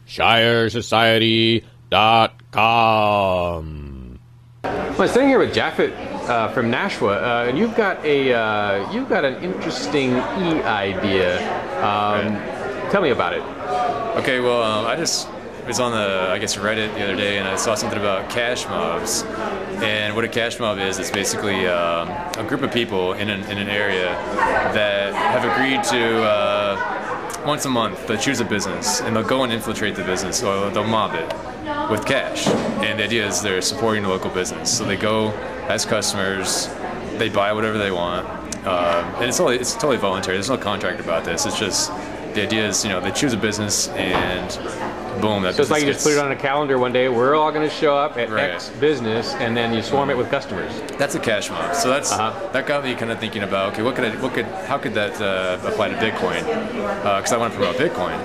shiresociety.com. Well, I'm sitting here with Japheth from Nashua, and you've got an interesting idea. Tell me about it. Okay, well, I just was on Reddit the other day, and I saw something about cash mobs. And what a cash mob is basically a group of people in an area that have agreed to once a month they'll choose a business and they'll go and infiltrate the business, or they'll mob it with cash. And the idea is they're supporting the local business, so they go as customers, they buy whatever they want, and it's totally voluntary. There's no contract about this. It's just the idea is, they choose a business and boom, that so it's like you just put it on a calendar one day. We're all going to show up at right. X business, and then you swarm it with customers. That's a cash mob. So that got me kind of thinking about, okay, how could that apply to Bitcoin? Because I want to promote Bitcoin.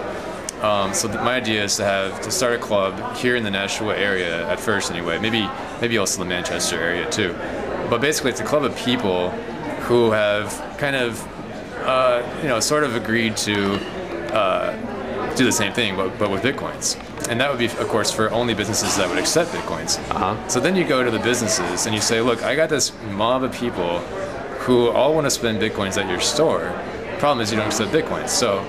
So my idea is to start a club here in the Nashua area at first, anyway. Maybe also the Manchester area too. But basically, it's a club of people who have kind of sort of agreed to do the same thing, but with Bitcoins. And that would be, of course, for only businesses that would accept Bitcoins. So then you go to the businesses and you say, look, I got this mob of people who all want to spend Bitcoins at your store. Problem is you don't accept Bitcoins. So,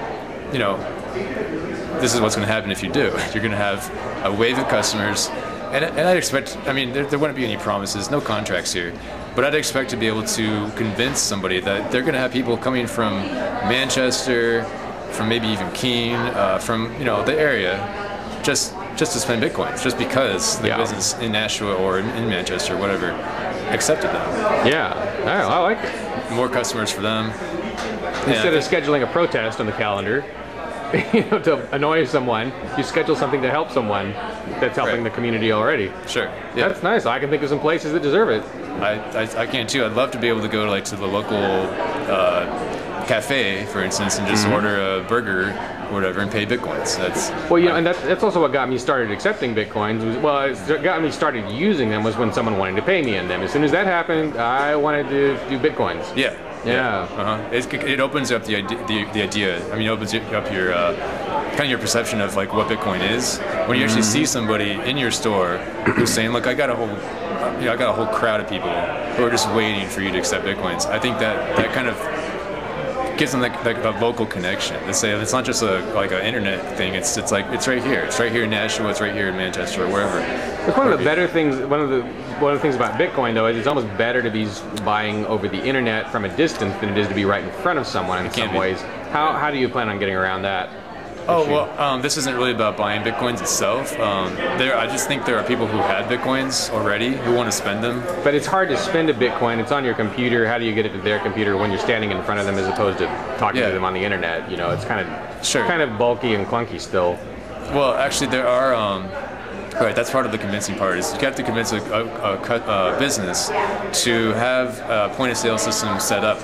this is what's going to happen if you do. You're going to have a wave of customers. And I'd expect, there wouldn't be any promises, no contracts here. But I'd expect to be able to convince somebody that they're going to have people coming from Manchester, from maybe even Keene, from the area, just to spend Bitcoins, just because the business in Nashua or in Manchester, whatever, accepted them. Yeah, I like it. More customers for them. Instead of scheduling a protest on the calendar, to annoy someone, you schedule something to help someone that's helping the community already. Sure. Yeah. That's nice. I can think of some places that deserve it. I can too. I'd love to be able to go to the local cafe, for instance, and just order a burger or whatever and pay Bitcoins. And that's also what got me started accepting Bitcoins. It got me started using them was when someone wanted to pay me in them. As soon as that happened, I wanted to do Bitcoins. Yeah. It opens up the idea. It opens up your kind of your perception of like what Bitcoin is. When you actually see somebody in your store who's saying, "Look, I got a whole crowd of people who are just waiting for you to accept Bitcoins." I think that kind of gives them like a local connection. To say it's not just an internet thing. It's right here. It's right here in Nashua. It's right here in Manchester or wherever. It's one of the better things. One of the things about Bitcoin though is it's almost better to be buying over the internet from a distance than it is to be right in front of someone in some ways. How do you plan on getting around that? This isn't really about buying Bitcoins itself. I just think there are people who had Bitcoins already who want to spend them. But it's hard to spend a Bitcoin. It's on your computer. How do you get it to their computer when you're standing in front of them as opposed to talking to them on the internet? It's kind of bulky and clunky still. Well, actually, there are. Right, that's part of the convincing part. Is you have to convince a business to have a point-of-sale system set up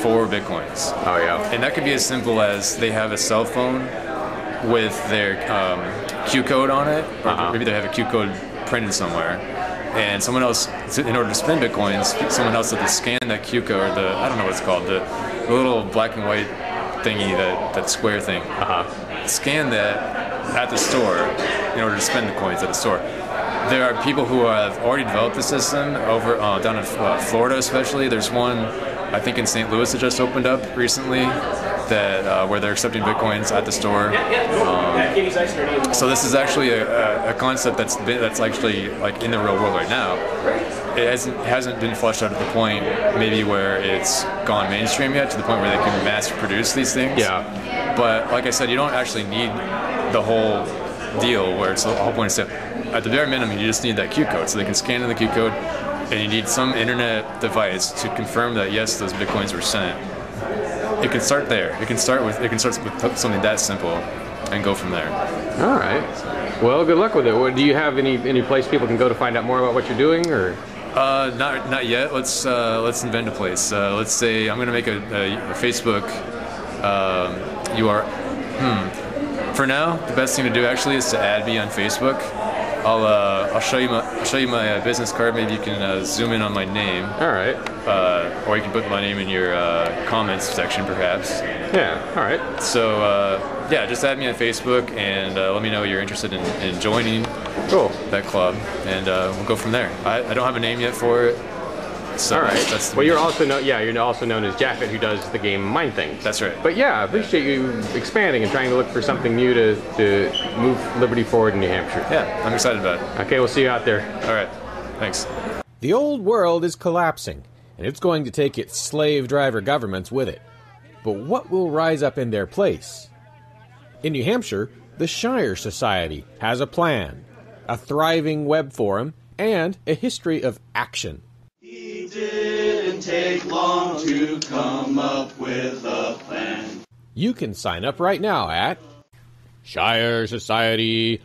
for Bitcoins. Oh yeah. And that could be as simple as they have a cell phone with their Q code on it, or maybe they have a Q code printed somewhere, and someone else, in order to spend Bitcoins, someone else has to scan that Q code, I don't know what it's called, the little black and white thingy, that square thing. Scan that at the store in order to spend the coins at the store. There are people who have already developed the system over down in Florida, especially. There's one, I think, in St. Louis that just opened up recently, that where they're accepting Bitcoins at the store. So this is actually a concept that's actually like in the real world right now. It hasn't been fleshed out to the point maybe where it's gone mainstream yet, to the point where they can mass produce these things. Yeah. But like I said, you don't actually need the whole deal where it's the whole point of sale. At the very minimum, you just need that Q code, so they can scan in the Q code, and you need some internet device to confirm that yes, those Bitcoins were sent. It can start there. It can start with something that simple, and go from there. All right. Well, good luck with it. Do you have any place people can go to find out more about what you're doing, or? Not yet. Let's invent a place. Let's say I'm going to make a Facebook URL. For now, the best thing to do actually is to add me on Facebook. I'll show you my business card. Maybe you can zoom in on my name. All right. Or you can put my name in your comments section, perhaps. Yeah, all right. So, yeah, just add me on Facebook and let me know you're interested in joining that club, and we'll go from there. I don't have a name yet for it. So all right. That's well, you're also known as Jaffet, who does the game Mind Things. That's right. But yeah, I appreciate you expanding and trying to look for something new to move Liberty forward in New Hampshire. Yeah, I'm excited about it. Okay, we'll see you out there. All right. Thanks. The old world is collapsing, and it's going to take its slave driver governments with it. But what will rise up in their place? In New Hampshire, the Shire Society has a plan, a thriving web forum, and a history of action. It didn't take long to come up with a plan. You can sign up right now at shiresociety.com.